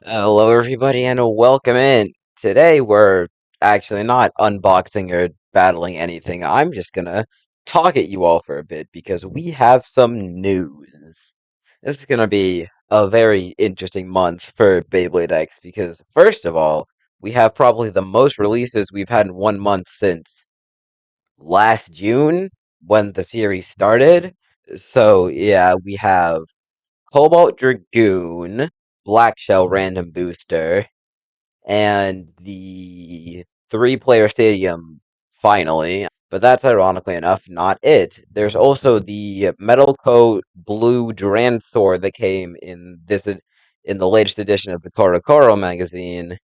Hello, everybody, and welcome in. Today, we're actually not unboxing or battling anything. I'm just gonna talk at you all for a bit because we have some news. This is gonna be a very interesting month for Beyblade X because, first of all, we have probably the most releases we've had in 1 month since last June when the series started. So, yeah, we have Cobalt Dragoon, Black Shell Random Booster, and the three-player stadium finally. But that's ironically enough not it. There's also the Metal Coat Blue Duranthor that came in the latest edition of the CoroCoro magazine,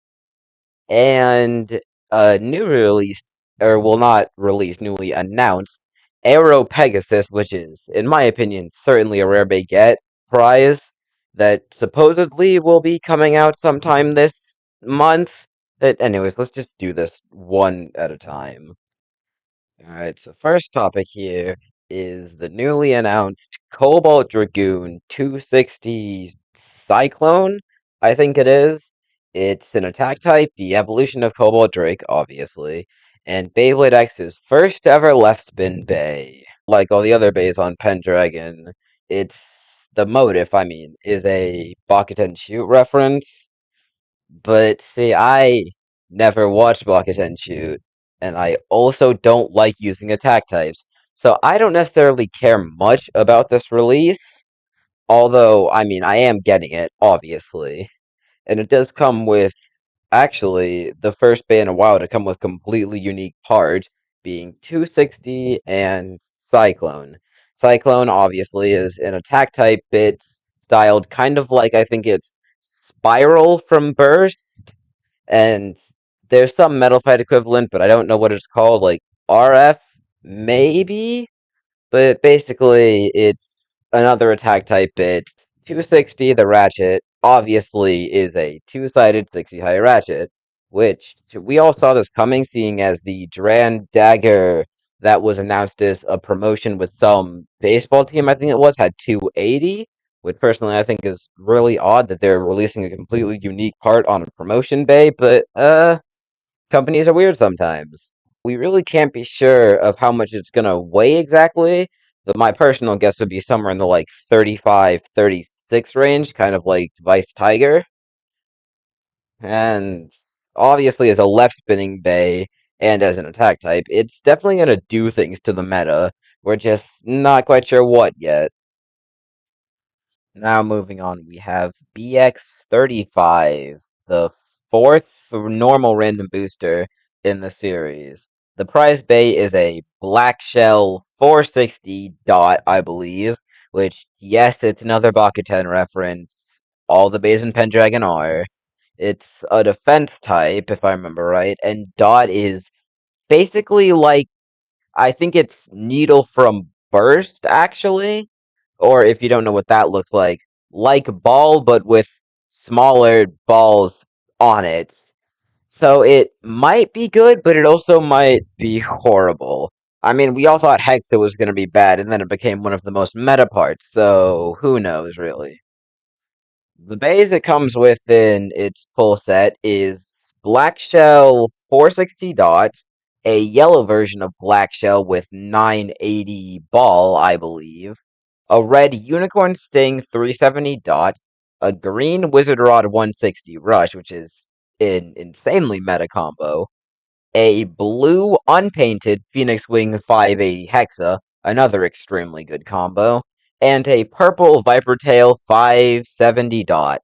and a new release, or well, not released, newly announced Aero Pegasus, which is, in my opinion, certainly a rare baguette prize that supposedly will be coming out sometime this month. But anyways, let's just do this one at a time. Alright, so first topic here is the newly announced Cobalt Dragoon 260 Cyclone, I think it is. It's an attack type, the evolution of Cobalt Drake, obviously, and Beyblade X's first ever left spin bay. Like all the other bays on Pendragon, it's the motif, I mean, is a Bakuten Shoot reference. But see, I never watched Bakuten Shoot, and I also don't like using attack types, so I don't necessarily care much about this release. Although, I mean, I am getting it, obviously. And it does come with, actually, the first bay in a while to come with completely unique parts, being 260 and Cyclone. Cyclone, obviously, is an attack type. It's styled kind of like, I think it's Spiral from Burst, and there's some Metal Fight equivalent, but I don't know what it's called, like RF, maybe? But basically, it's another attack type bit. 260, the Ratchet, obviously is a two-sided 60 high Ratchet, which we all saw this coming, seeing as the Duran Dagger that was announced as a promotion with some baseball team, I think it was, had 280, which personally I think is really odd that they're releasing a completely unique part on a promotion bay, but, companies are weird sometimes. We really can't be sure of how much it's gonna weigh exactly. But my personal guess would be somewhere in the like 35, 36 range, kind of like Vice Tiger. And obviously, as a left spinning bay and as an attack type, it's definitely gonna do things to the meta. We're just not quite sure what yet. Now moving on, we have BX35, the fourth normal random booster in the series. The prize bay is a Black Shell 460 dot, I believe, which, yes, it's another Bakuten reference. All the bays in Pendragon are. It's a defense type, if I remember right, and dot is basically like, I think it's Needle from Burst, actually, or if you don't know what that looks like ball, but with smaller balls on it. So it might be good, but it also might be horrible. I mean, we all thought Hexa was going to be bad, and then it became one of the most meta parts, so who knows, really. The base it comes with in its full set is Black Shell 460 dots, a yellow version of Black Shell with 980 ball, I believe, a red Unicorn Sting 370 dot, a green Wizard Rod 160 rush, which is an insanely meta combo, a blue unpainted Phoenix Wing 580 Hexa, another extremely good combo, and a purple Viper Tail 570 dot.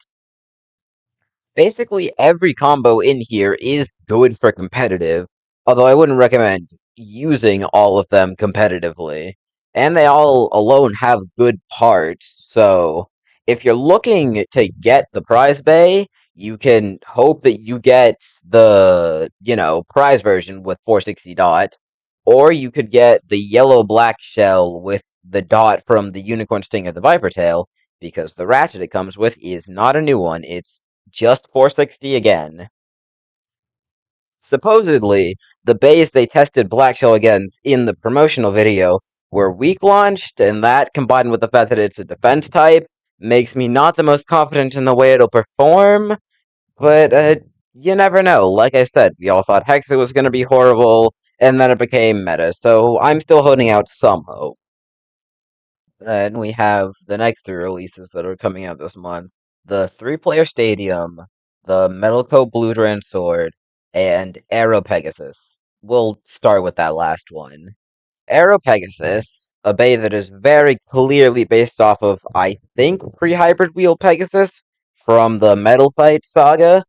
Basically, every combo in here is good for competitive, although I wouldn't recommend using all of them competitively. And they all alone have good parts, so if you're looking to get the prize bay, you can hope that you get the, prize version with 460 dot, or you could get the yellow black shell with the dot from the Unicorn Sting of the Viper Tail, because the ratchet it comes with is not a new one, it's just 460 again. Supposedly, the bays they tested Black Shell against in the promotional video were weak launched, and that combined with the fact that it's a defense type makes me not the most confident in the way it'll perform. But you never know. Like I said, we all thought Hexa was going to be horrible, and then it became meta. So I'm still holding out some hope. Then we have the next three releases that are coming out this month: the three-player Stadium, the Metal Coat Blue Dragon Sword, and Aero Pegasus. We'll start with that last one. Aero Pegasus, a bay that is very clearly based off of, I think, pre-hybrid wheel Pegasus from the Metal Fight saga,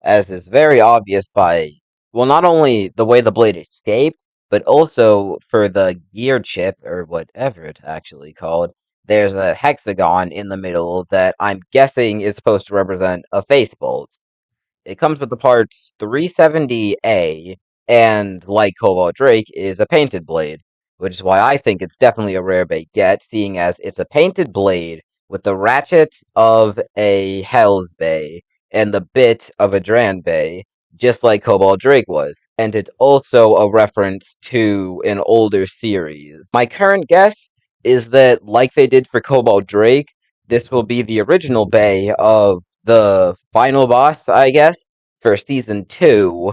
as is very obvious by, well, not only the way the blade escaped, but also for the gear chip, or whatever it's actually called. There's a hexagon in the middle that I'm guessing is supposed to represent a face bolt. It comes with the parts 370A, and like Cobalt Drake, is a painted blade, which is why I think it's definitely a rare bait get, seeing as it's a painted blade with the ratchet of a Hell's Bay and the bit of a Dran Bay, just like Cobalt Drake was. And it's also a reference to an older series. My current guess is that, like they did for Cobalt Drake, this will be the original bay of the final boss, I guess, for season 2,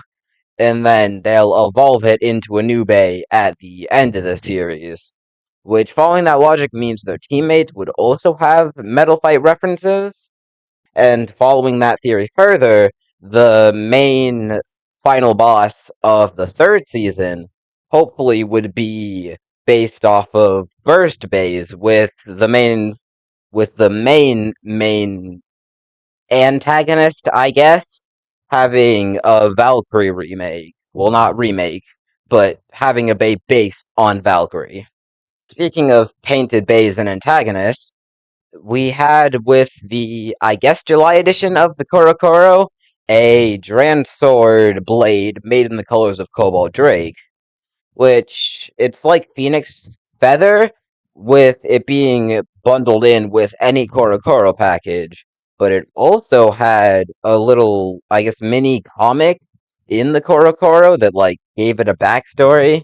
and then they'll evolve it into a new bay at the end of the series. Which, following that logic, means their teammates would also have Metal Fight references, and following that theory further, the main final boss of the third season hopefully would be based off of Burst Bays, with the main antagonist, I guess, having a Valkyrie remake. Well, not remake, but having a bay based on Valkyrie. Speaking of painted bays and antagonists, we had with the, I guess, July edition of the CoroCoro, a Dran Sword blade made in the colors of Cobalt Drake, which it's like Phoenix Feather, with it being bundled in with any CoroCoro package, but it also had a little, I guess, mini comic in the CoroCoro that like gave it a backstory.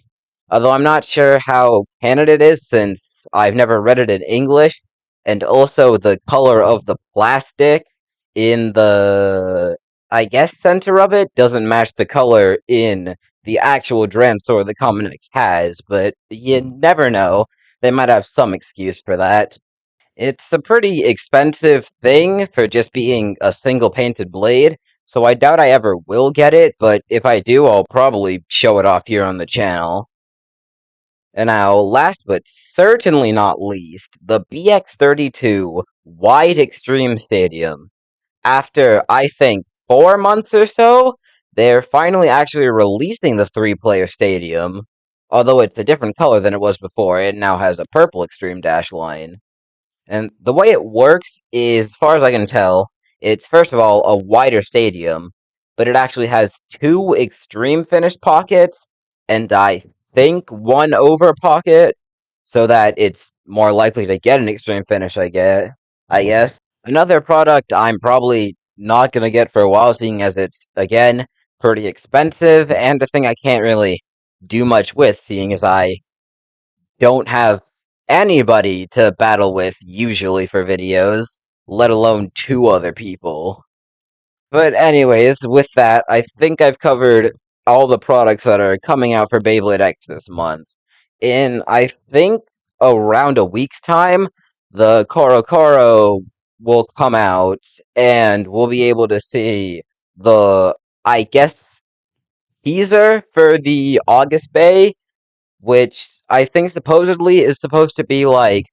Although I'm not sure how canon it is since I've never read it in English, and also the color of the plastic in the, I guess, center of it doesn't match the color in the actual Dransor the Common X has, but you never know. They might have some excuse for that. It's a pretty expensive thing for just being a single painted blade, so I doubt I ever will get it, but if I do, I'll probably show it off here on the channel. And now, last but certainly not least, the BX32 Wide Extreme Stadium. After, I think, 4 months or so, they're finally actually releasing the three-player stadium. Although it's a different color than it was before, it now has a purple Extreme Dash line. And the way it works is, as far as I can tell, it's first of all a wider stadium, but it actually has two extreme finish pockets, and I think one over pocket, so that it's more likely to get an extreme finish, I guess. Another product I'm probably not gonna get for a while, seeing as it's, again, pretty expensive, and a thing I can't really do much with, seeing as I don't have anybody to battle with usually for videos, let alone two other people. But anyways, with that, I think I've covered all the products that are coming out for Beyblade X this month. In, I think, around a week's time, the CoroCoro will come out, and we'll be able to see the, I guess, teaser for the August Bay, which I think supposedly is supposed to be like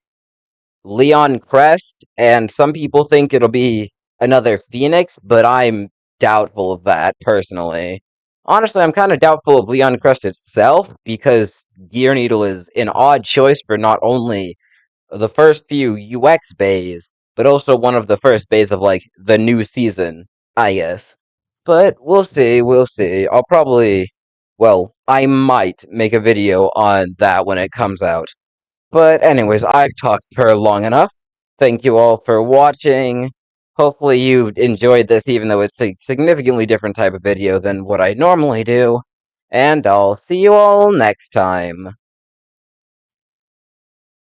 Leon Crest, and some people think it'll be another Phoenix, but I'm doubtful of that personally. Honestly, I'm kind of doubtful of Leon Crest itself because Gear Needle is an odd choice for not only the first few UX bays, but also one of the first bays of like the new season, I guess. But we'll see, we'll see. I'll probably, well, I might make a video on that when it comes out. But anyways, I've talked for long enough. Thank you all for watching. Hopefully you enjoyed this, even though it's a significantly different type of video than what I normally do. And I'll see you all next time.